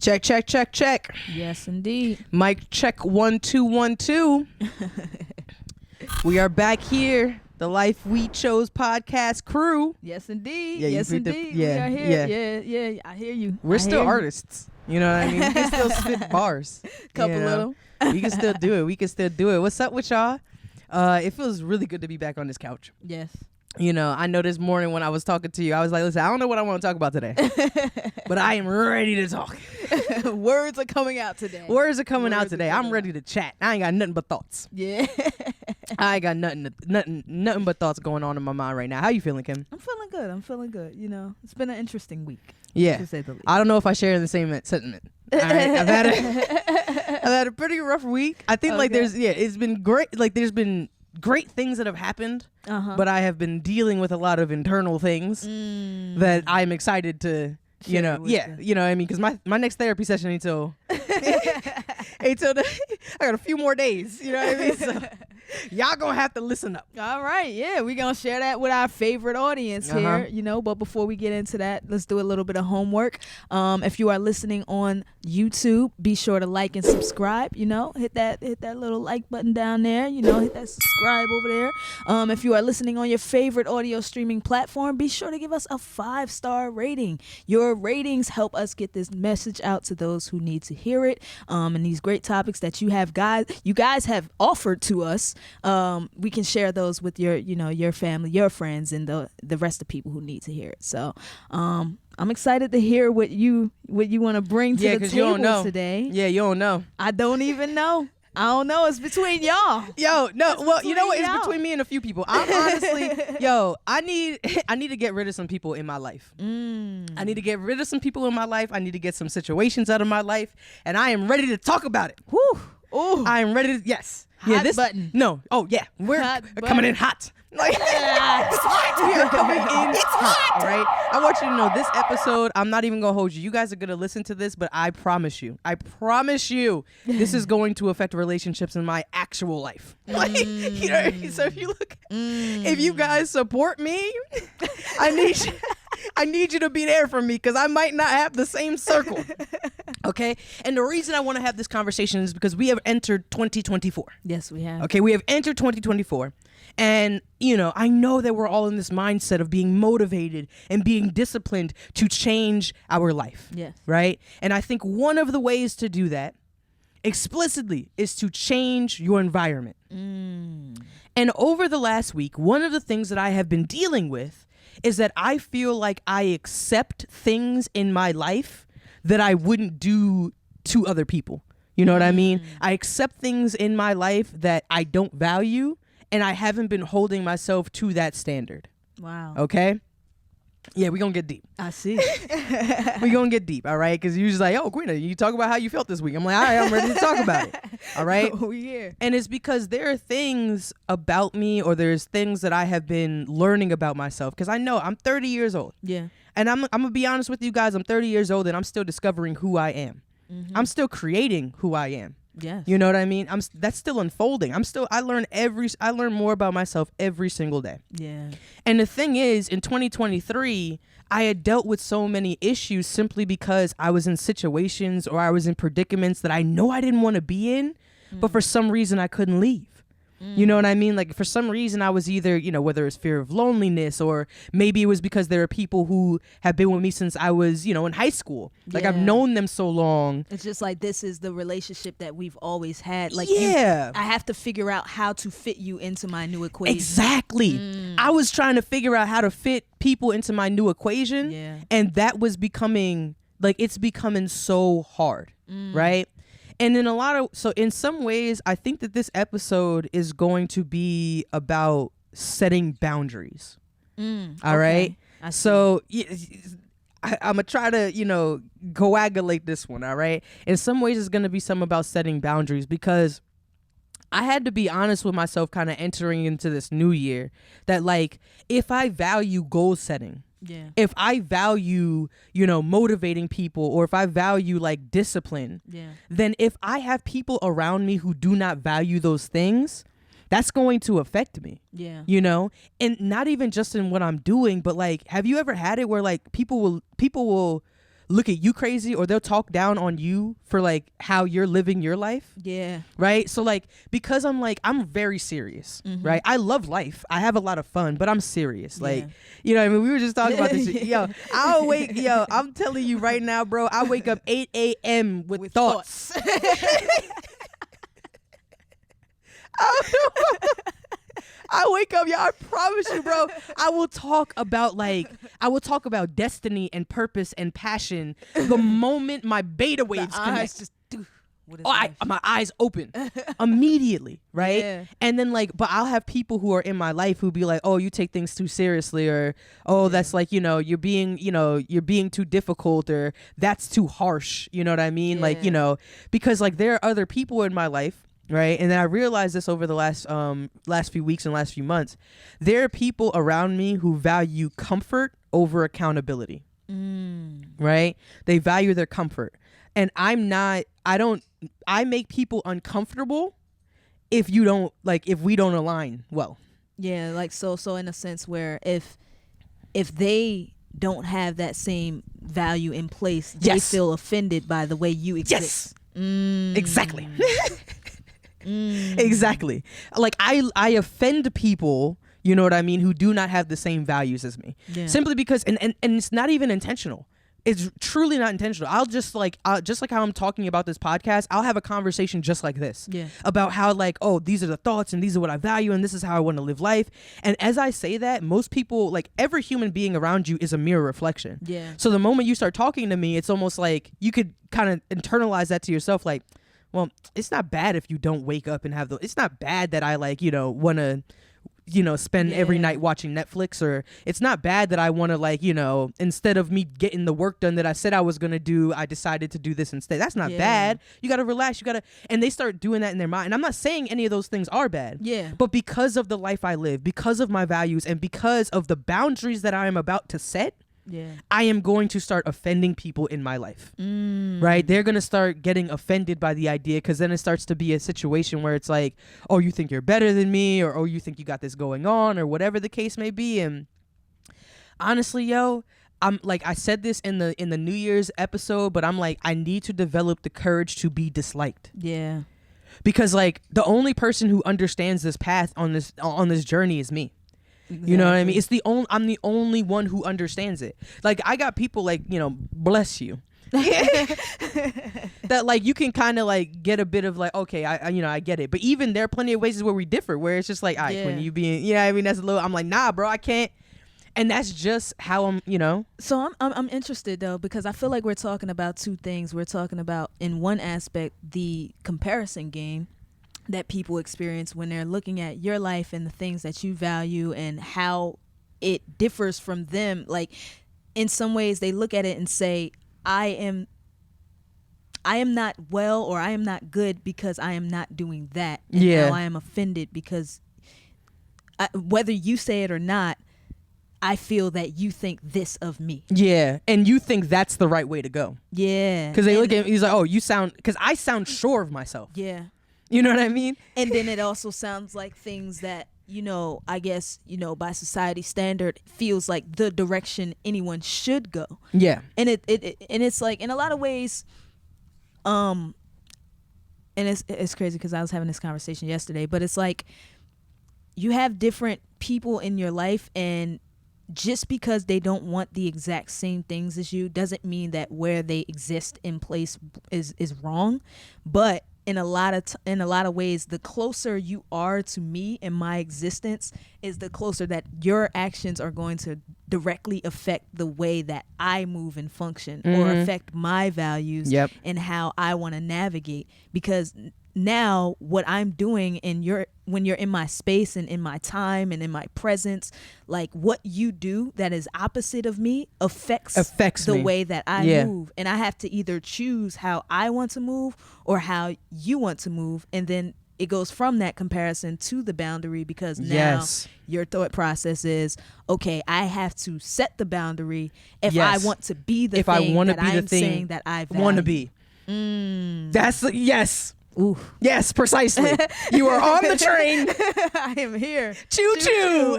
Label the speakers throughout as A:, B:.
A: Check, check, check, check.
B: Yes, indeed.
A: Mic check 1 2 1 2. We are back here, the Life We Chose podcast crew.
B: Yes, indeed.
A: Yeah, you
B: Yes,
A: picked up-
B: indeed.
A: yeah,
B: we are here.
A: yeah.
B: Yeah. I hear you.
A: We're
B: I
A: still
B: hear you.
A: artists. You know what I mean? We can still spit bars.
B: Couple
A: you know?
B: of them.
A: We can still do it. We can still do it. What's up with y'all? It feels really good to be back on this couch.
B: Yes.
A: You know, I know this morning when I was talking to you, I was like, listen, I don't know what I want to talk about today, but I am ready to talk.
B: Words are coming out today.
A: Words are coming out
B: Words are
A: today.
B: coming
A: I'm ready to chat. I ain't got nothing but thoughts.
B: Yeah.
A: I ain't got nothing but thoughts going on in my mind right now. How you feeling, Kim?
B: I'm feeling good. You know, it's been an interesting week.
A: Yeah.
B: To say the least.
A: I don't know if I share the same sentiment. All right, I've had a pretty rough week. I think like
B: Okay.
A: it's been great. Like there's been great things that have happened, but I have been dealing with a lot of internal things that I'm excited to,
B: Share with you.
A: you know what I mean? Because my next therapy session ain't till I got a few more days, you know what I mean? So y'all gonna have to listen up.
B: All right, yeah, we're gonna share that with our favorite audience here, you know. But before we get into that, let's do a little bit of homework. If you are listening on YouTube, be sure to like and subscribe. You know, hit that little like button down there. You know, hit that subscribe over there. If you are listening on your favorite audio streaming platform, be sure to give us a 5-star rating. Your ratings help us get this message out to those who need to hear it. And these great topics that you guys have offered to us. We can share those with your family, your friends, and the rest of people who need to hear it. So I'm excited to hear what you want to bring to the
A: 'cause you don't
B: table
A: know.
B: today.
A: Yeah, you don't know.
B: I don't even know. I don't know. It's between y'all.
A: Yo, no,
B: It's
A: well, you know what? It's
B: between y'all.
A: between me and a few people. I'm honestly, I need to get rid of some people in my life. I need to get rid of some people in my life. I need to get some situations out of my life, and I am ready to talk about it.
B: Whew. Ooh.
A: I am ready to, yes.
B: Hot button.
A: No. Oh, yeah. We're
B: Hot
A: coming in hot. Like, we are coming in hot, all right? I want you to know this episode, I'm not even going to hold you. You guys are going to listen to this, but I promise you, this is going to affect relationships in my actual life. Like, you know what I mean? So if you guys support me, I need you to be there for me because I might not have the same circle. Okay? And the reason I want to have this conversation is because we have entered 2024.
B: Yes, we have.
A: Okay, we have entered 2024. And, you know, I know that we're all in this mindset of being motivated and being disciplined to change our life.
B: Yes.
A: Right? And I think one of the ways to do that explicitly is to change your environment. And over the last week, one of the things that I have been dealing with is that I feel like I accept things in my life that I wouldn't do to other people. You know what I mean? I accept things in my life that I don't value, and I haven't been holding myself to that standard.
B: Wow.
A: Okay? Yeah, we're going to get deep.
B: I see.
A: We're going to get deep, all right? Because you're just like, oh, Queena, you talk about how you felt this week. I'm like, all right, I'm ready to talk about it. All right?
B: We here.
A: And it's because there are things about me, or there's things that I have been learning about myself. Because I know I'm 30 years old.
B: Yeah.
A: And I'm going to be honest with you guys. I'm 30 years old and I'm still discovering who I am. I'm still creating who I am.
B: Yes.
A: You know what I mean? That's still unfolding. I learn more about myself every single day.
B: Yeah.
A: And the thing is, in 2023, I had dealt with so many issues simply because I was in situations or I was in predicaments that I know I didn't want to be in, but for some reason I couldn't leave. You know what I mean? Like for some reason I was either, you know, whether it's fear of loneliness or maybe it was because there are people who have been with me since I was, you know, in high school. Like I've
B: Yeah.
A: known them so long.
B: It's just like this is the relationship that we've always had. Like
A: Yeah.
B: I have to figure out how to fit you into my new equation.
A: Exactly. I was trying to figure out how to fit people into my new equation.
B: Yeah.
A: And that was becoming, like, it's becoming so hard. Right? And in some ways, I think that this episode is going to be about setting boundaries. All right.
B: I see.
A: So I'm going to try to, you know, coagulate this one. All right. In some ways, it's going to be some about setting boundaries because I had to be honest with myself kind of entering into this new year that, like, if I value goal setting,
B: Yeah.
A: if I value, you know, motivating people, or if I value like discipline,
B: Yeah.
A: then if I have people around me who do not value those things, that's going to affect me.
B: Yeah.
A: You know, and not even just in what I'm doing, but like, have you ever had it where like people will look at you crazy, or they'll talk down on you for like how you're living your life.
B: Yeah.
A: Right. So like, because I'm very serious, right? I love life. I have a lot of fun, but I'm serious. Like, you know what I mean? We were just talking about this. Yo, I'm telling you right now, bro, I wake up 8 a.m. with thoughts. I wake up, I promise you, bro. I will talk about destiny and purpose and passion the moment my beta waves connect. My eyes open immediately, right?
B: Yeah.
A: And then but I'll have people who are in my life who be like, oh, you take things too seriously, or that's like, you're being too difficult, or that's too harsh. You know what I mean?
B: Yeah.
A: Like, because like there are other people in my life. Right. And then I realized this over the last few weeks and last few months. There are people around me who value comfort over accountability. Right. They value their comfort. And I make people uncomfortable if we don't align well.
B: Yeah. Like, so in a sense where if they don't have that same value in place, they feel offended by the way you exist.
A: Yes. Exactly. Exactly. Like I offend people, you know what I mean, who do not have the same values as me. Yeah. Simply because and it's not even intentional. It's truly not intentional. I'll just like how I'm talking about this podcast, I'll have a conversation just like this about how like, oh, these are the thoughts and these are what I value and this is how I want to live life. And as I say that, most people, like every human being around you is a mirror reflection. Yeah. So the moment you start talking to me, it's almost like you could kind of internalize that to yourself, like, well, it's not bad if you don't wake up and have it's not bad that I like, want to, spend every night watching Netflix, or it's not bad that I want to like, instead of me getting the work done that I said I was going to do, I decided to do this instead. That's not bad. You got to relax. And they start doing that in their mind. And I'm not saying any of those things are bad. Yeah. But because of the life I live, because of my values, and because of the boundaries that I am about to set, I am going to start offending people in my life, right? They're going to start getting offended by the idea, because then it starts to be a situation where it's like, oh, you think you're better than me, or oh, you think you got this going on, or whatever the case may be. And honestly, I'm like, I said this in the New Year's episode, but I'm like, I need to develop the courage to be disliked. Yeah. Because like the only person who understands this path on this journey is me. Exactly. You know what I mean? I'm the only one who understands it. Like I got people like, bless you. That like you can kind of like get a bit of like, okay, I get it. But even there are plenty of ways where we differ, where it's just like, all right, when you being, that's a little, I'm like, nah, bro, I can't. And that's just how I'm.
B: So I'm interested though, because I feel like we're talking about two things. We're talking about, in one aspect, the comparison game that people experience when they're looking at your life and the things that you value and how it differs from them. Like in some ways they look at it and say, I am not well, or I am not good because I am not doing that. And now I am offended because whether you say it or not, I feel that you think this of me. Yeah.
A: And you think that's the right way to go.
B: Yeah.
A: Because they look at me, he's like, oh, because I sound sure of myself. Yeah. You know what I mean?
B: And then it also sounds like things that, I guess, by society standard feels like the direction anyone should go. Yeah. And it's like, in a lot of ways, and it's crazy because I was having this conversation yesterday, but it's like you have different people in your life, and just because they don't want the exact same things as you doesn't mean that where they exist in place is wrong. But in a lot of ways, the closer you are to me and my existence is the closer that your actions are going to directly affect the way that I move and function, or affect my values and how I want to navigate. Because now what I'm doing when you're in my space and in my time and in my presence, like what you do that is opposite of me affects the
A: me.
B: Way that I move. And I have to either choose how I want to move or how you want to move. And then it goes from that comparison to the boundary, because now your thought process is, okay, I have to set the boundary if I want to be the thing that I'm saying that I
A: want to be. That's yes. Ooh. Yes, precisely. You are on the train.
B: I am here.
A: Choo choo.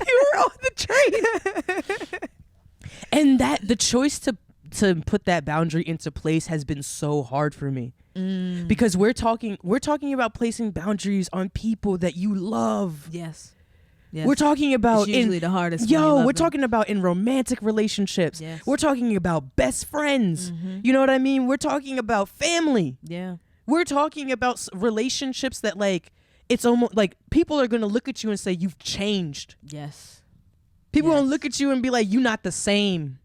A: You were on the train. And that the choice to put that boundary into place has been so hard for me. Because we're talking about placing boundaries on people that you love.
B: Yes.
A: We're talking about
B: it's usually the hardest.
A: We're talking about in romantic relationships.
B: Yes.
A: We're talking about best friends. You know what I mean? We're talking about family.
B: Yeah.
A: We're talking about relationships that like it's almost like people are going to look at you and say you've changed.
B: Yes.
A: People going to look at you and be like, you're not the same.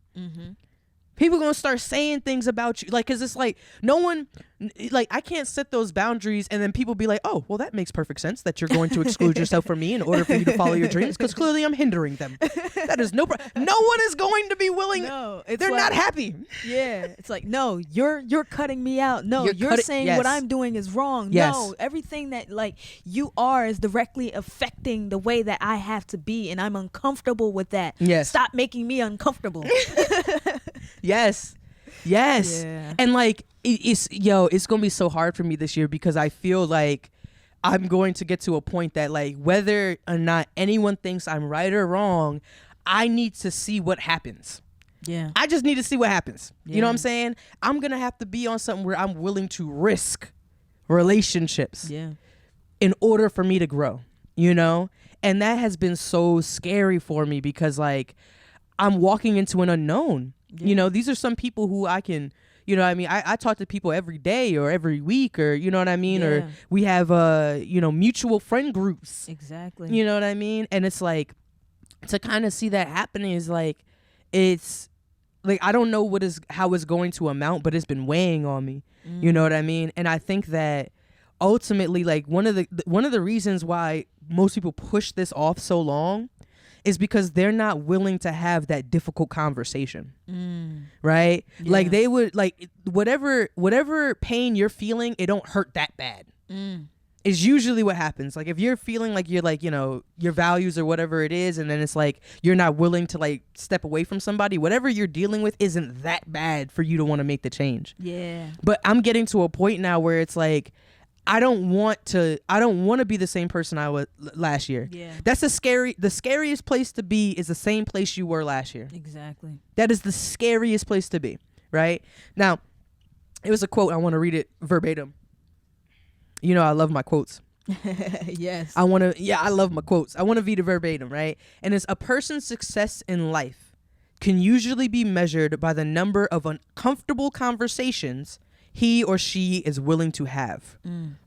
A: People going to start saying things about you. Like, because it's like no one, like I can't set those boundaries and then people be like, oh, well, that makes perfect sense that you're going to exclude yourself from me in order for you to follow your dreams because clearly I'm hindering them. That is no problem. No one is going to be willing.
B: No, it's
A: they're
B: like,
A: not happy.
B: Yeah. It's like, no, you're cutting me out. No, you're saying
A: yes.
B: what I'm doing is wrong.
A: Yes.
B: No, everything that like you are is directly affecting the way that I have to be. And I'm uncomfortable with that.
A: Yes.
B: Stop making me uncomfortable.
A: Yes.
B: Yeah.
A: And like it's gonna be so hard for me this year because I feel like I'm going to get to a point that like whether or not anyone thinks I'm right or wrong, I need to see what happens.
B: Yeah.
A: I just need to see what happens. You know what I'm
B: Yeah.
A: saying? I'm gonna have to be on something where I'm willing to risk relationships
B: Yeah.
A: in order for me to grow, you know? And that has been so scary for me because like I'm walking into an unknown. You know, these are some people who I can, you know what I mean? I talk to people every day or every week or, you know what I mean?
B: Yeah.
A: Or we have, mutual friend groups.
B: Exactly.
A: You know what I mean? And it's like, to kind of see that happening is like, it's like, I don't know how it's going to amount, but it's been weighing on me. You know what I mean? And I think that ultimately, like one of the reasons why most people push this off so long is because they're not willing to have that difficult conversation. Right?
B: Yeah.
A: Like they would like whatever pain you're feeling, it don't hurt that bad. Is usually what happens. Like if you're feeling like you're like, you know, your values or whatever it is, and then it's like you're not willing to like step away from somebody, whatever you're dealing with isn't that bad for you to want to make the change.
B: Yeah.
A: But I'm getting to a point now where it's like I don't want to be the same person I was last year.
B: Yeah.
A: That's the scariest place to be is the same place you were last year.
B: Exactly.
A: That is the scariest place to be, right? Now, it was a quote. I want to read it verbatim. You know, I love my quotes.
B: Yes.
A: I love my quotes. I want to read it verbatim, right? And it's a person's success in life can usually be measured by the number of uncomfortable conversations he or she is willing to have.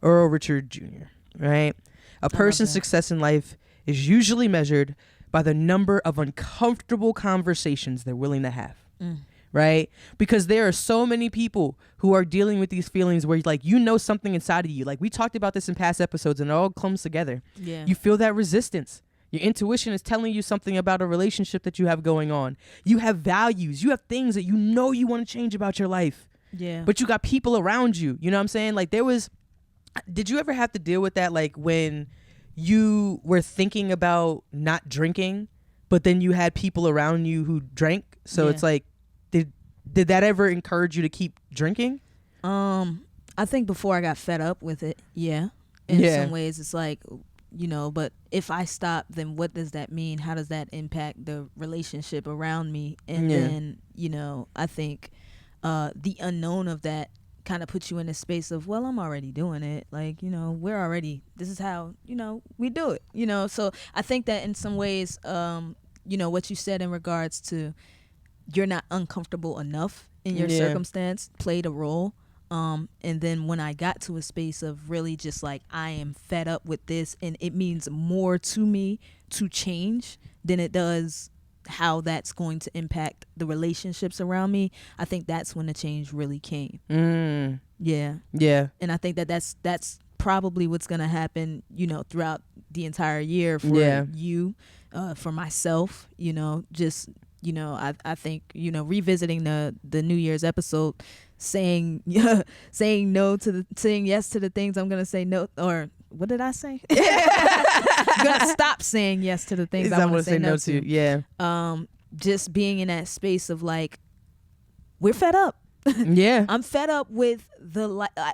A: Earl Richard Jr., right? A person's success in life is usually measured by the number of uncomfortable conversations they're willing to have. Right? Because there are so many people who are dealing with these feelings where like you know something inside of you. Like we talked about this in past episodes and it all comes together.
B: Yeah.
A: You feel that resistance. Your intuition is telling you something about a relationship that you have going on. You have values. You have things that you know you want to change about your life.
B: Yeah.
A: But you got people around you. You know what I'm saying? Like did you ever have to deal with that? Like when you were thinking about not drinking, but then you had people around you who drank. So it's like, did that ever encourage you to keep drinking?
B: I think before I got fed up with it, in some ways it's like, you know, but if I stop, then what does that mean? How does that impact the relationship around me? And then, you know, I think the unknown of that kind of puts you in a space of, well, I'm already doing it. Like, you know, this is how, you know, we do it, you know? So I think that in some ways, you know, what you said in regards to you're not uncomfortable enough in your circumstance played a role. And then when I got to a space of really just like, I am fed up with this and it means more to me to change than it does how that's going to impact the relationships around me, I think that's when the change really came. Yeah. And I think that that's probably what's going to happen, you know, throughout the entire year for you, for myself, you know, just, you know, I think, you know, revisiting the New Year's episode, saying yes to the things I'm going to say no, or what did I say? I'm going to stop saying yes to the things I want to say no to.
A: Yeah.
B: Just being in that space of like, we're fed up.
A: Yeah.
B: I'm fed up with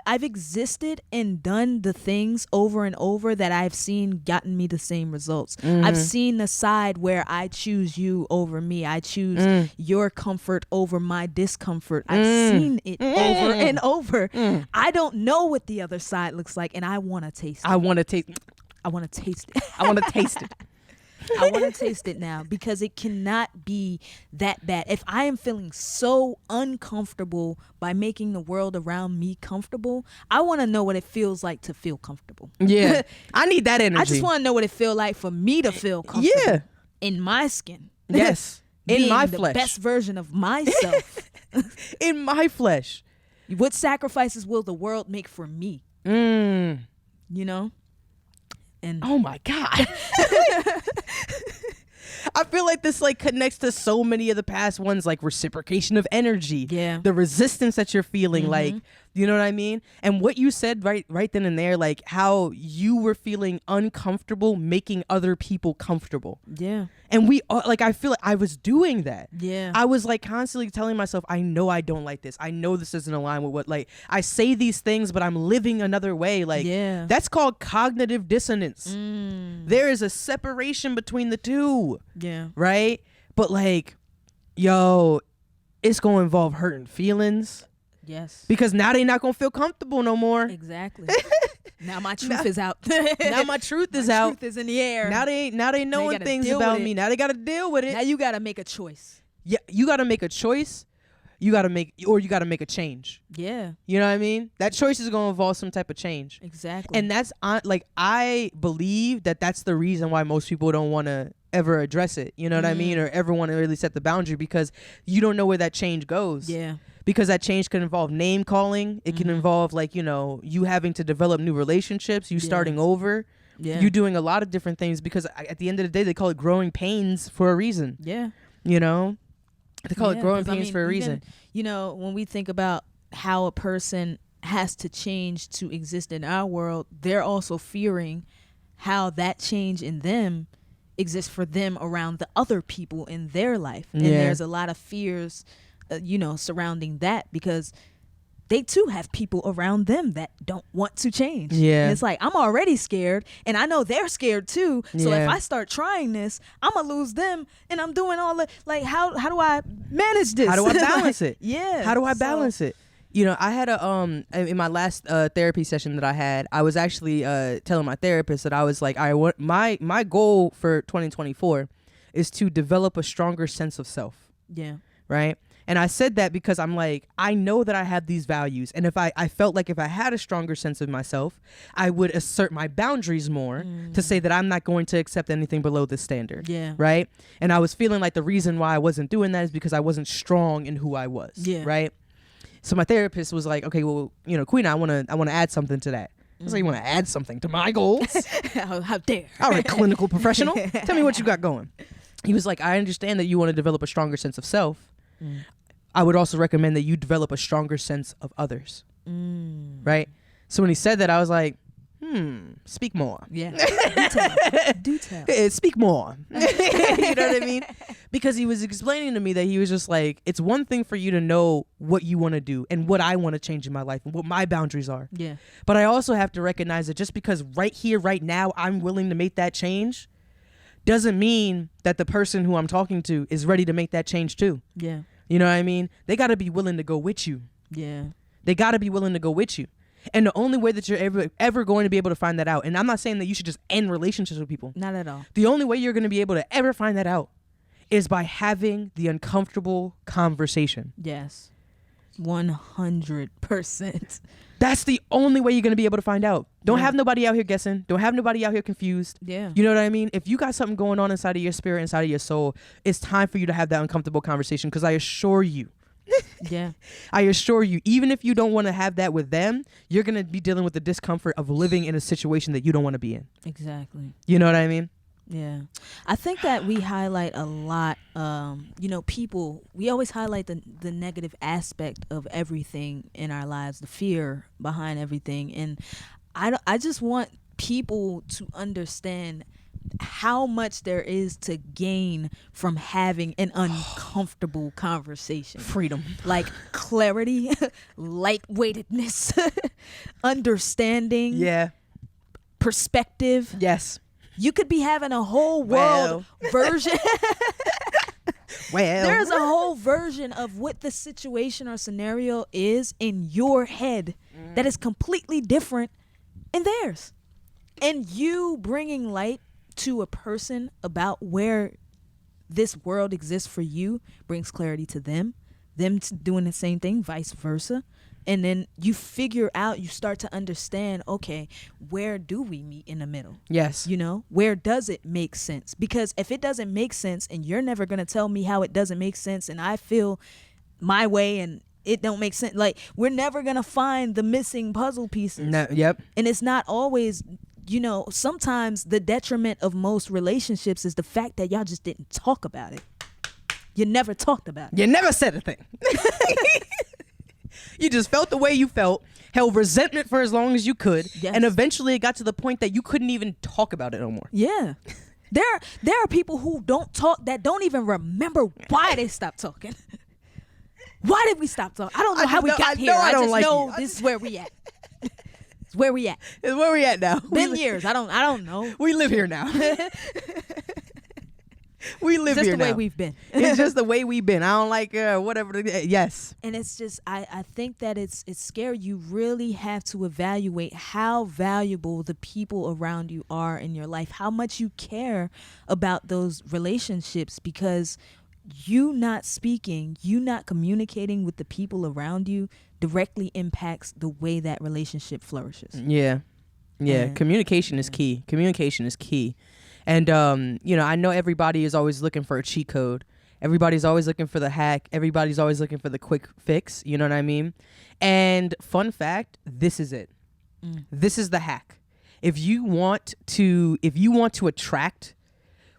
B: I've existed and done the things over and over that I've seen gotten me the same results. I've seen the side where I choose you over me. I choose your comfort over my discomfort. I've seen it over and over. I don't know what the other side looks like, and I want to taste it.
A: I want to taste it.
B: I want to taste it.
A: I want to taste it.
B: I want to taste it now, because it cannot be that bad. If I am feeling so uncomfortable by making the world around me comfortable, I want to know what it feels like to feel comfortable.
A: Yeah. I need that energy.
B: I just want to know what it feels like for me to feel comfortable.
A: Yeah.
B: In my skin.
A: Yes. In
B: Being
A: my
B: the
A: flesh.
B: best version of myself.
A: In my flesh.
B: What sacrifices will the world make for me?
A: Mm.
B: You know? And
A: oh my God. I feel like this like connects to so many of the past ones, like reciprocation of energy.
B: Yeah.
A: The resistance that you're feeling, like, you know what I mean? And what you said right then and there, like how you were feeling uncomfortable making other people comfortable.
B: Yeah.
A: And we like, I feel like I was doing that.
B: Yeah.
A: I was like constantly telling myself, I know I don't like this. I know this doesn't align with what, like, I say these things, but I'm living another way. Like,
B: yeah.
A: That's called cognitive dissonance. There is a separation between the two.
B: Yeah.
A: Right? But like, yo, it's going to involve hurting feelings.
B: Yes.
A: Because now they not going to feel comfortable no more.
B: Exactly. Now my truth is out.
A: Now my truth is
B: my
A: out.
B: Truth is in the air.
A: Now they knowing things about me. Now they got to deal with it.
B: Now you got to make a choice.
A: Yeah, you got to make a choice. You got to make a change.
B: Yeah.
A: You know what I mean? That choice is going to involve some type of change.
B: Exactly.
A: And that's like, I believe that that's the reason why most people don't want to ever address it. You know what I mean? Or ever want to really set the boundary, because you don't know where that change goes.
B: Yeah.
A: Because that change can involve name calling. It can involve, like, you know, you having to develop new relationships, you starting over.
B: Yeah.
A: You doing a lot of different things, because at the end of the day, they call it growing pains for a reason.
B: Yeah.
A: You know? They call it growing pains for a reason.
B: You know, when we think about how a person has to change to exist in our world, they're also fearing how that change in them exists for them around the other people in their life. And there's a lot of fears, you know, surrounding that, because they too have people around them that don't want to change.
A: Yeah.
B: And it's like, I'm already scared, and I know they're scared too. So if I start trying this, I'm going to lose them, and I'm doing all the, like, how do I manage this?
A: How do I balance it?
B: Yeah.
A: How do I balance it? You know, I had in my last therapy session that I had, I was actually telling my therapist that I was like, my goal for 2024 is to develop a stronger sense of self.
B: Yeah.
A: Right? And I said that because I'm like, I know that I have these values. And if I felt like if I had a stronger sense of myself, I would assert my boundaries more to say that I'm not going to accept anything below this standard.
B: Yeah.
A: Right? And I was feeling like the reason why I wasn't doing that is because I wasn't strong in who I was.
B: Yeah.
A: Right? So my therapist was like, okay, well, you know, Queen, I want to add something to that. I was like, you want to add something to my goals?
B: How dare.
A: All right, clinical professional. Tell me what you got going. He was like, I understand that you want to develop a stronger sense of self. I would also recommend that you develop a stronger sense of others. Right? So when he said that, I was like, speak more.
B: Yeah. Do tell.
A: Speak more. You know what I mean? Because he was explaining to me that he was just like, it's one thing for you to know what you want to do and what I want to change in my life and what my boundaries are.
B: Yeah.
A: But I also have to recognize that just because right here, right now, I'm willing to make that change doesn't mean that the person who I'm talking to is ready to make that change too.
B: Yeah.
A: You know what I mean? They got to be willing to go with you.
B: Yeah.
A: They got to be willing to go with you. And the only way that you're ever going to be able to find that out, and I'm not saying that you should just end relationships with people.
B: Not at all.
A: The only way you're going to be able to ever find that out is by having the uncomfortable conversation.
B: Yes. 100%.
A: That's the only way you're going to be able to find out. Don't have nobody out here guessing. Don't have nobody out here confused.
B: Yeah.
A: You know what I mean? If you got something going on inside of your spirit, inside of your soul, it's time for you to have that uncomfortable conversation, because I assure you,
B: Yeah.
A: I assure you, even if you don't want to have that with them, you're going to be dealing with the discomfort of living in a situation that you don't want to be in.
B: Exactly.
A: You know what I mean?
B: Yeah. I think that we highlight a lot, you know, we always highlight the negative aspect of everything in our lives, the fear behind everything. And I just want people to understand how much there is to gain from having an uncomfortable conversation.
A: Freedom.
B: Like clarity, lightweightedness, understanding,
A: Yeah.
B: perspective.
A: Yes.
B: You could be having a whole world version.
A: Well,
B: There's a whole version of what the situation or scenario is in your head that is completely different in theirs. And you bringing light to a person about where this world exists for you brings clarity to them doing the same thing, vice versa. And then you figure out, you start to understand, okay, where do we meet in the middle?
A: yes.
B: You know, where does it make sense? Because if it doesn't make sense and you're never going to tell me how it doesn't make sense and I feel my way and it don't make sense, like we're never going to find the missing puzzle pieces.
A: No, yep.
B: And it's not always, you know, sometimes the detriment of most relationships is the fact that y'all just didn't talk about it. You never talked about it.
A: You never said a thing. You just felt the way you felt, held resentment for as long as you could,
B: Yes.
A: and eventually it got to the point that you couldn't even talk about it no more.
B: Yeah. There are people who don't talk that don't even remember why they stopped talking. Why did we stop talking? I don't know
A: I
B: how we
A: know-
B: got
A: I
B: here.
A: know I
B: I
A: don't
B: just
A: like
B: know
A: you.
B: this is where we at. It's where we at.
A: It's where we at now.
B: Been years. I don't know.
A: We live here now. We live
B: It's just
A: here
B: the way
A: now.
B: we've been.
A: It's just the way we've been. I don't like whatever. Yes.
B: And it's just I think that it's scary. You really have to evaluate how valuable the people around you are in your life, how much you care about those relationships, because you not speaking, you not communicating with the people around you directly impacts the way that relationship flourishes.
A: Yeah. Yeah.
B: And-
A: Communication is key. Communication is key. And, you know, I know everybody is always looking for a cheat code. Everybody's always looking for the hack. Everybody's always looking for the quick fix. You know what I mean? And fun fact, this is it. This is the hack. If you want to attract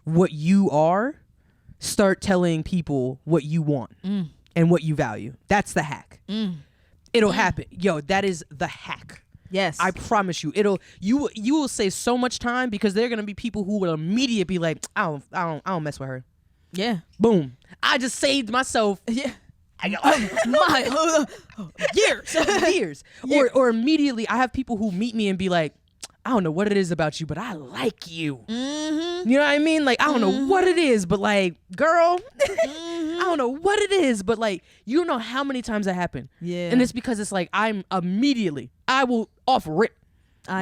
A: what you are, start telling people what you want and what you value. That's the hack. It'll happen. Yo, that is the hack.
B: Yes.
A: I promise you, you will save so much time, because there are gonna be people who will immediately be like, I don't mess with her.
B: yeah.
A: Boom. I just saved myself
B: Yeah.
A: years. Or immediately I have people who meet me and be like, I don't know what it is about you, but I like you.
B: Mm-hmm.
A: You know what I mean? Like, I don't know what it is, but like, girl, I don't know what it is, but like, you don't know how many times that happened.
B: Yeah.
A: And it's because it's like, I will off rip.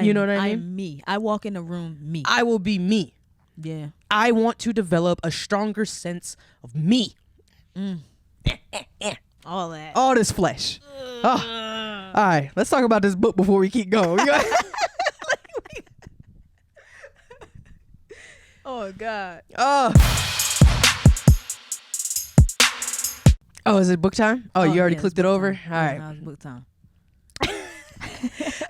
A: You know what I mean?
B: I'm me. I walk in the room, me.
A: I will be me.
B: Yeah.
A: I want to develop a stronger sense of me.
B: All that.
A: All this flesh. Oh. All right, let's talk about this book before we keep going.
B: Oh God.
A: Oh, is it book time? Oh, you already
B: yeah,
A: clicked
B: it's
A: it
B: book
A: over?
B: time.
A: All right.
B: Now it's book time.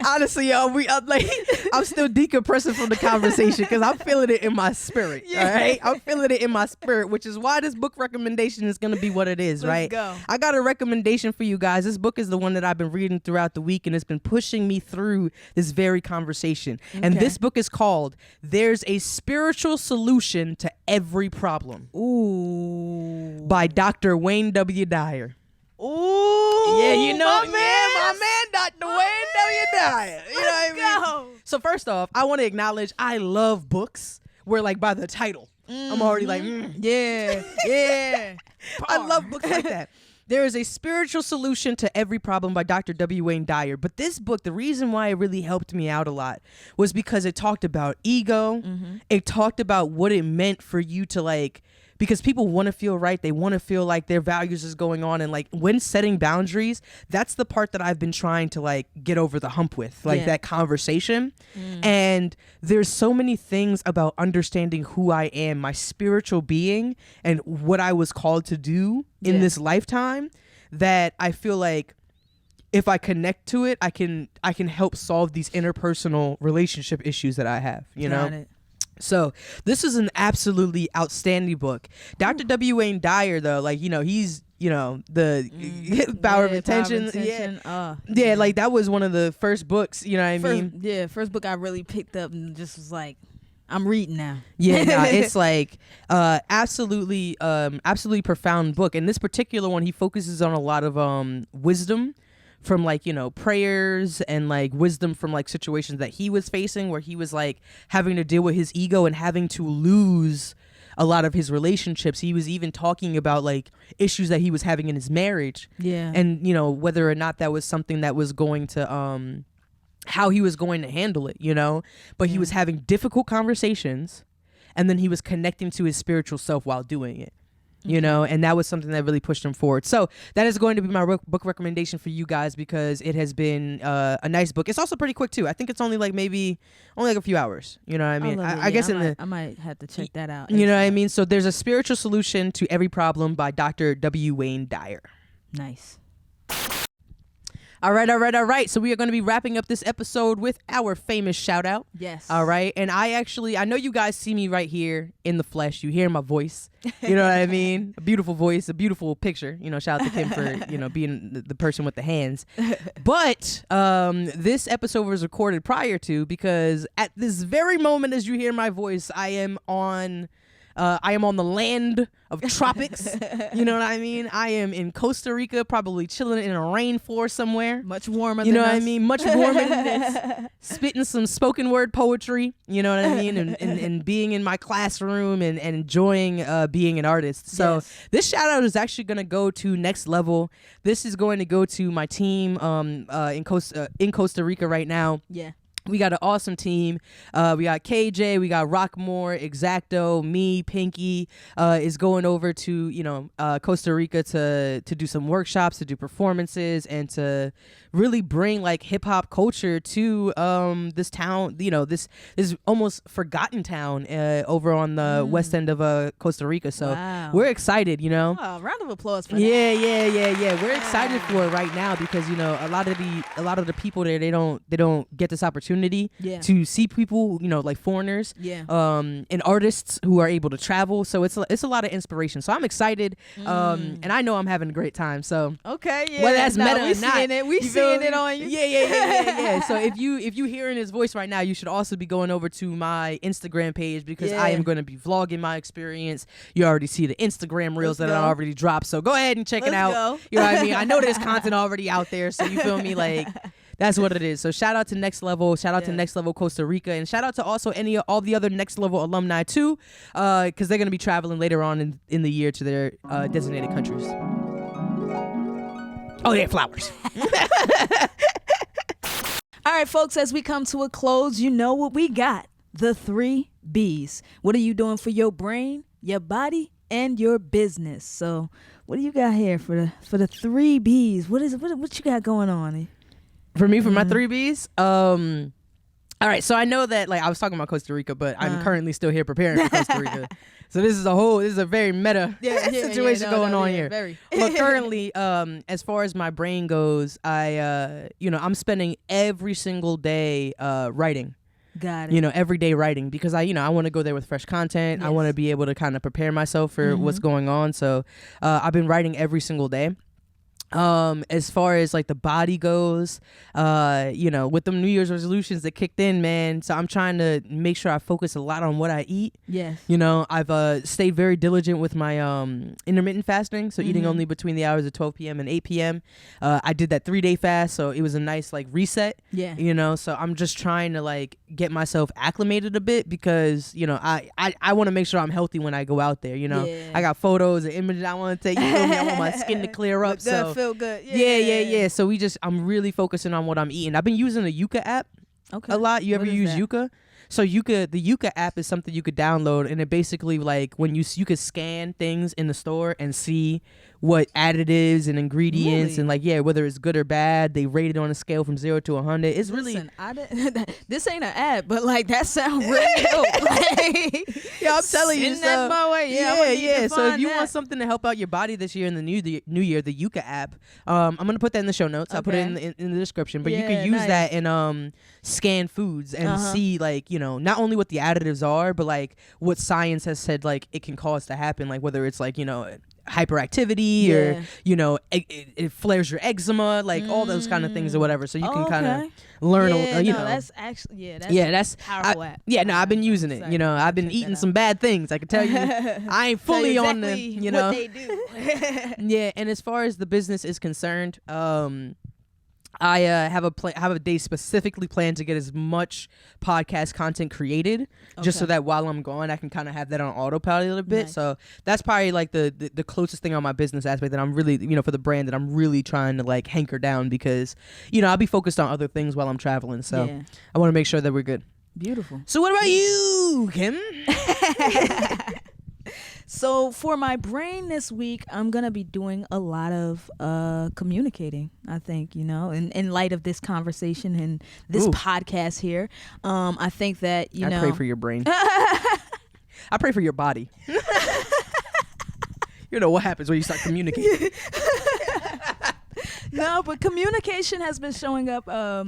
A: Honestly, y'all, I'm still decompressing from the conversation because I'm feeling it in my spirit. All right, I'm feeling it in my spirit, which is why this book recommendation is gonna be what it is.
B: Let's
A: right?
B: go.
A: I got a recommendation for you guys. This book is the one that I've been reading throughout the week, and it's been pushing me through this very conversation. And
B: Okay.
A: this book is called "There's a Spiritual Solution to Every Problem"
B: Ooh.
A: by Dr. Wayne W. Dyer.
B: Ooh.
A: Yeah, you know,
B: my
A: my man, Dr. Wayne W. Dyer. You know what I mean? So first off, I want to acknowledge I love books where, like, by the title, I'm already like,
B: Yeah. Yeah.
A: I love books like that. There is a spiritual solution to every problem by Dr. W. Wayne Dyer. But this book, the reason why it really helped me out a lot was because it talked about ego. It talked about what it meant for you to, like, because people want to feel right. They want to feel like their values is going on. And like when setting boundaries, that's the part that I've been trying to like get over the hump with, like that conversation. And there's so many things about understanding who I am, my spiritual being, and what I was called to do in this lifetime, that I feel like if I connect to it, I can help solve these interpersonal relationship issues that I have, you know?
B: Got it.
A: So this is an absolutely outstanding book. Dr. W. Wayne Dyer, though, like, you know, he's, you know, the power of intention. Yeah, like that was one of the first books, you know what I mean?
B: First book I really picked up and just was like, I'm reading now.
A: Yeah, no, it's like absolutely profound book. And this particular one, he focuses on a lot of wisdom from like, you know, prayers and like wisdom from like situations that he was facing, where he was like having to deal with his ego and having to lose a lot of his relationships. He was even talking about like issues that he was having in his marriage.
B: Yeah.
A: And, you know, whether or not that was something that was going to how he was going to handle it, you know. But he was having difficult conversations, and then he was connecting to his spiritual self while doing it, you know. And that was something that really pushed him forward. So that is going to be my book recommendation for you guys, because it has been a nice book. It's also pretty quick too. I think it's only like a few hours, you know what I mean. I guess
B: I might have to check that out.
A: You know what I mean. So there's a spiritual solution to every problem by Dr. W. Wayne Dyer.
B: Nice.
A: All right. So we are going to be wrapping up this episode with our famous shout out.
B: Yes.
A: All right. And I know you guys see me right here in the flesh. You hear my voice. You know what I mean? A beautiful voice, a beautiful picture. You know, shout out to Kim for, you know, being the person with the hands. But this episode was recorded prior to, because at this very moment as you hear my voice, I am on the land of tropics. You know what I mean? I am in Costa Rica, probably chilling in a rainforest somewhere.
B: Much warmer
A: you
B: than
A: know
B: us.
A: what I mean? Much warmer than this. Spitting some spoken word poetry, you know what I mean? And being in my classroom and enjoying being an artist. So this shout out is actually going to go to Next Level. This is going to go to my team in Costa Rica right now.
B: Yeah.
A: We got an awesome team. We got KJ, we got Rockmore, Exacto, me, Pinky is going over to, you know, Costa Rica to do some workshops, to do performances, and to really bring like hip hop culture to this town, you know, this almost forgotten town over on the west end of Costa Rica. So we're excited, you know.
B: Oh, round of applause for that.
A: Yeah. We're excited for it right now, because, you know, a lot of the people there, they don't get this opportunity to see people, you know, like foreigners, and artists who are able to travel. So it's a lot of inspiration. So I'm excited, and I know I'm having a great time. So
B: okay, yeah,
A: whether that's meta or not,
B: seeing it. We seeing it on you.
A: Yeah. So if you hearing his voice right now, you should also be going over to my Instagram page, because I am going to be vlogging my experience. You already see the Instagram reels that I already dropped. So go ahead and check it out. You know what I mean? I know there's content already out there, so you feel me, like. That's what it is. So shout out to Next Level, shout out to Next Level Costa Rica, and shout out to also all the other Next Level alumni too, because they're going to be traveling later on in the year to their designated countries. Oh yeah, flowers.
B: All right, folks, as we come to a close, you know what we got. The 3 B's. What are you doing for your brain, your body, and your business? So what do you got here for the 3 B's? What you got going on?
A: For me, for my 3 B's, all right, so I know that, like, I was talking about Costa Rica, but I'm currently still here preparing for Costa Rica. So this is a very meta situation going on here.
B: Very.
A: But currently, as far as my brain goes, I'm spending every single day writing.
B: Got it.
A: You know, everyday writing, because I want to go there with fresh content. Yes. I want to be able to kind of prepare myself for what's going on. So I've been writing every single day. As far as like the body goes, with them New Year's resolutions that kicked in, man. So I'm trying to make sure I focus a lot on what I eat.
B: Yes.
A: You know, I've stayed very diligent with my intermittent fasting, so eating only between the hours of 12 p.m. and 8 p.m. I did that 3-day fast, so it was a nice like reset.
B: Yeah.
A: You know, so I'm just trying to like get myself acclimated a bit, because you know I want to make sure I'm healthy when I go out there. You know, I got photos and images I want to take. You feel me? I want my skin to clear up. So
B: feel good.
A: Yeah. So I'm really focusing on what I'm eating. I've been using the Yuka app a lot. You ever use Yuka? So the Yuka app is something you could download, and it basically like when you could scan things in the store and see what additives and ingredients and like whether it's good or bad. They rate it on a scale from 0 to 100. It's
B: Listen, this ain't an ad, but like that sounds really dope. Like,
A: I'm telling you,
B: that my way. Yeah.
A: So if you want something to help out your body this year in the new year, the Yuka app, I'm gonna put that in the show notes. I'll put it in the description. But you can use that and scan foods and see like not only what the additives are, but like what science has said like it can cause to happen, like whether it's like hyperactivity or it flares your eczema, like all those kind of things or whatever, so you can kind of learn
B: that's actually that's powerful app.
A: I've been using it. I've been eating some bad things, I can tell you. I ain't fully on the
B: what they do.
A: Yeah, and as far as the business is concerned, I have a day specifically planned to get as much podcast content created, just so that while I'm gone, I can kind of have that on autopilot a little bit. Nice. So that's probably like the closest thing on my business aspect that I'm really, for the brand that I'm really trying to like hanker down, because, I'll be focused on other things while I'm traveling. So I want to make sure that we're good.
B: Beautiful.
A: So what about you, Kim?
B: So for my brain this week, I'm going to be doing a lot of communicating, I think, in light of this conversation and this podcast here. I think that,
A: I pray for your brain. I pray for your body. You know what happens when you start communicating.
B: No, but communication has been showing up a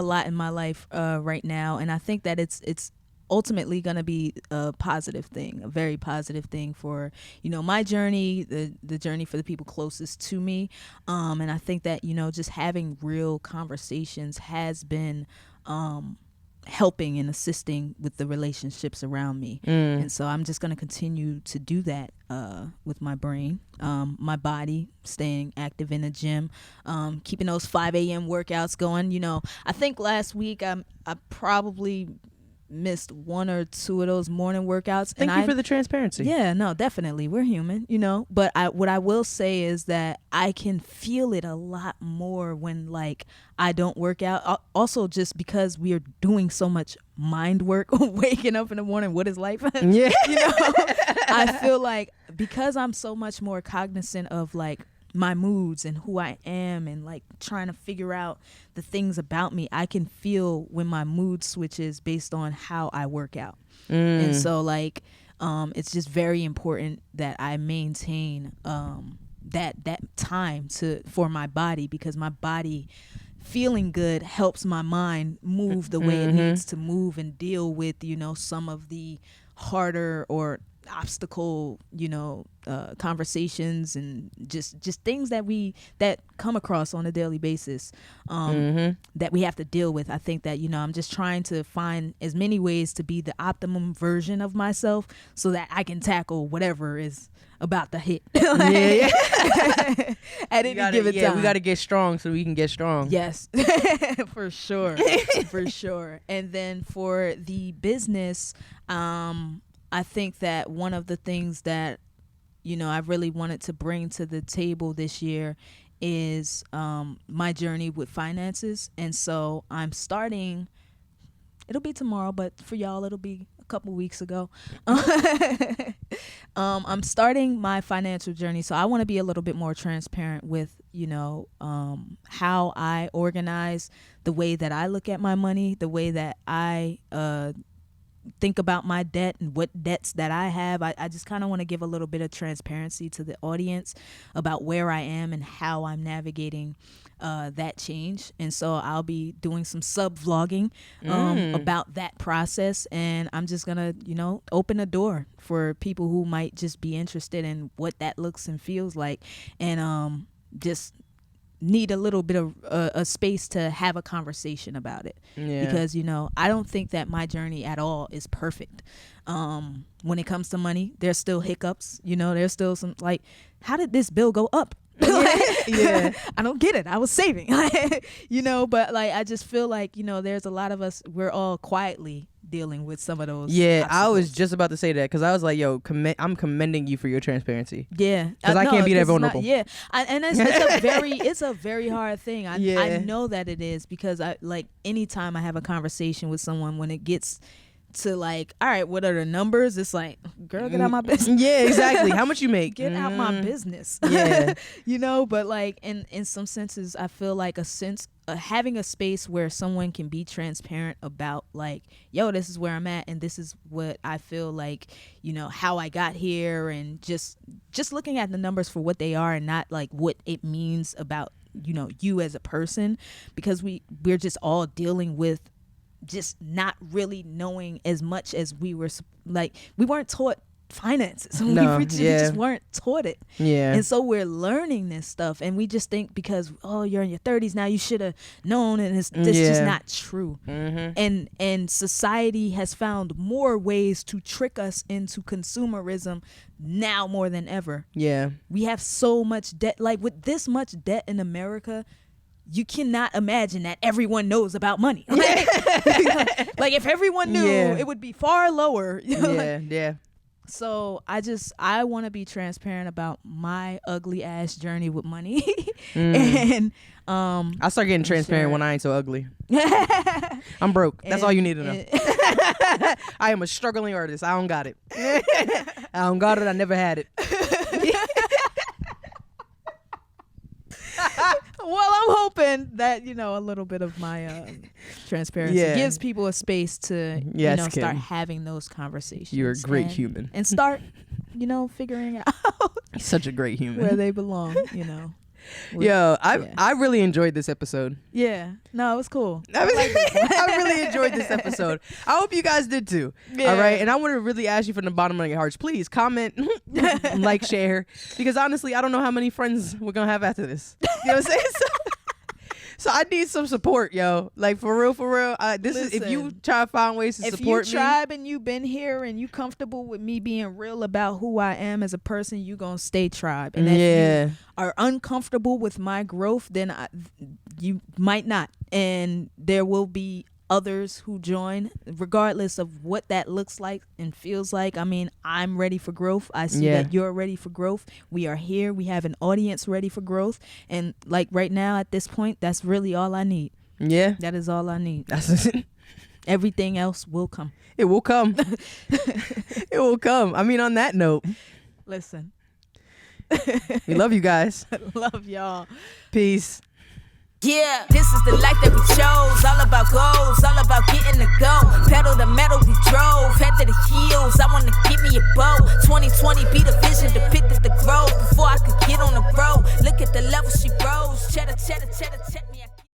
B: lot in my life right now. And I think that it's ultimately going to be a positive thing, a very positive thing for, my journey, the journey for the people closest to me. And I think that, just having real conversations has been helping and assisting with the relationships around me. And so I'm just going to continue to do that with my brain, my body, staying active in the gym, keeping those 5 a.m. workouts going. I think last week I probably missed 1 or 2 of those morning workouts.
A: Thank you for the transparency.
B: Yeah, no, definitely. We're human, But what I will say is that I can feel it a lot more when like I don't work out. Also, just because we are doing so much mind work, waking up in the morning. What is life?
A: Yeah.
B: I feel like because I'm so much more cognizant of like my moods and who I am and like trying to figure out the things about me, I can feel when my mood switches based on how I work out. And so like it's just very important that I maintain that time for my body, because my body feeling good helps my mind move the way it needs to move and deal with some of the harder or obstacle conversations and just things that come across on a daily basis that we have to deal with. I think that I'm just trying to find as many ways to be the optimum version of myself so that I can tackle whatever is about to hit at any given time.
A: We got to get strong so we can get strong.
B: Yes. For sure. For sure. And then for the business, I think that one of the things that, I really wanted to bring to the table this year is my journey with finances. And so I'm starting, it'll be tomorrow, but for y'all, it'll be a couple weeks ago. I'm starting my financial journey. So I want to be a little bit more transparent with, how I organize, the way that I look at my money, the way that I think about my debt and what debts that I have. I just kind of want to give a little bit of transparency to the audience about where I am and how I'm navigating that change. And so I'll be doing some sub-vlogging about that process. And I'm just going to, open a door for people who might just be interested in what that looks and feels like. And just need a little bit of a space to have a conversation about it. Because I don't think that my journey at all is perfect. When it comes to money, there's still hiccups. There's still some like, how did this bill go up? I don't get it. I was saving. But like I just feel like there's a lot of us, we're all quietly dealing with some of those obstacles.
A: I was just about to say that, because I was like, yo, I'm commending you for your transparency.
B: Because
A: I can't be that vulnerable.
B: And it's a very hard thing. I know that it is, because I like anytime I have a conversation with someone, when it gets to like, all right, what are the numbers? It's like, girl, get out my business.
A: Yeah, exactly. How much you make?
B: Get out my business.
A: Yeah.
B: But like in some senses, I feel like having a space where someone can be transparent about like, yo, this is where I'm at and this is what I feel like, how I got here, and just looking at the numbers for what they are and not like what it means about, you as a person, because we're just all dealing with just not really knowing as much as we were, like we weren't taught finances.
A: No,
B: we
A: yeah.
B: just weren't taught it.
A: Yeah.
B: And so we're learning this stuff, and we just think because, oh, you're in your 30s now, you should have known, and it's just not true.
A: Mm-hmm.
B: And society has found more ways to trick us into consumerism now more than ever.
A: Yeah.
B: We have so much debt. Like, with this much debt in America, you cannot imagine that everyone knows about money. Like if everyone knew, it would be far lower.
A: Yeah.
B: So I want to be transparent about my ugly ass journey with money. And
A: I start getting transparent when I ain't so ugly. I'm broke. That's all you need to know. I am a struggling artist. I don't got it. I don't got it. I never had it.
B: Well, I'm hoping that, a little bit of my transparency gives people a space to, start having those conversations.
A: You're a great human.
B: And start, figuring out
A: Such a great human.
B: where they belong,
A: Yo, I really enjoyed this episode.
B: Yeah. No, it was cool.
A: I really enjoyed this episode. I hope you guys did too.
B: Yeah.
A: All right. And I want to really ask you from the bottom of your hearts, please comment, like, share. Because honestly, I don't know how many friends we're going to have after this. You know what I'm saying? So I need some support, yo. Like, for real. Is if you try to find ways to support me.
B: If you tribe and you been here and you comfortable with me being real about who I am as a person, you gonna stay tribe. And if you are uncomfortable with my growth, then you might not. And there will be others who join, regardless of what that looks like and feels like. I mean, I'm ready for growth. I see that you're ready for growth. We are here. We have an audience ready for growth. And like right now at this point, that's really all I need.
A: Yeah.
B: That is all I need.
A: That's
B: Everything else will come.
A: It will come. It will come. I mean, on that note,
B: listen.
A: We love you guys.
B: Love y'all.
A: Peace.
C: Yeah, this is the life that we chose. All about God.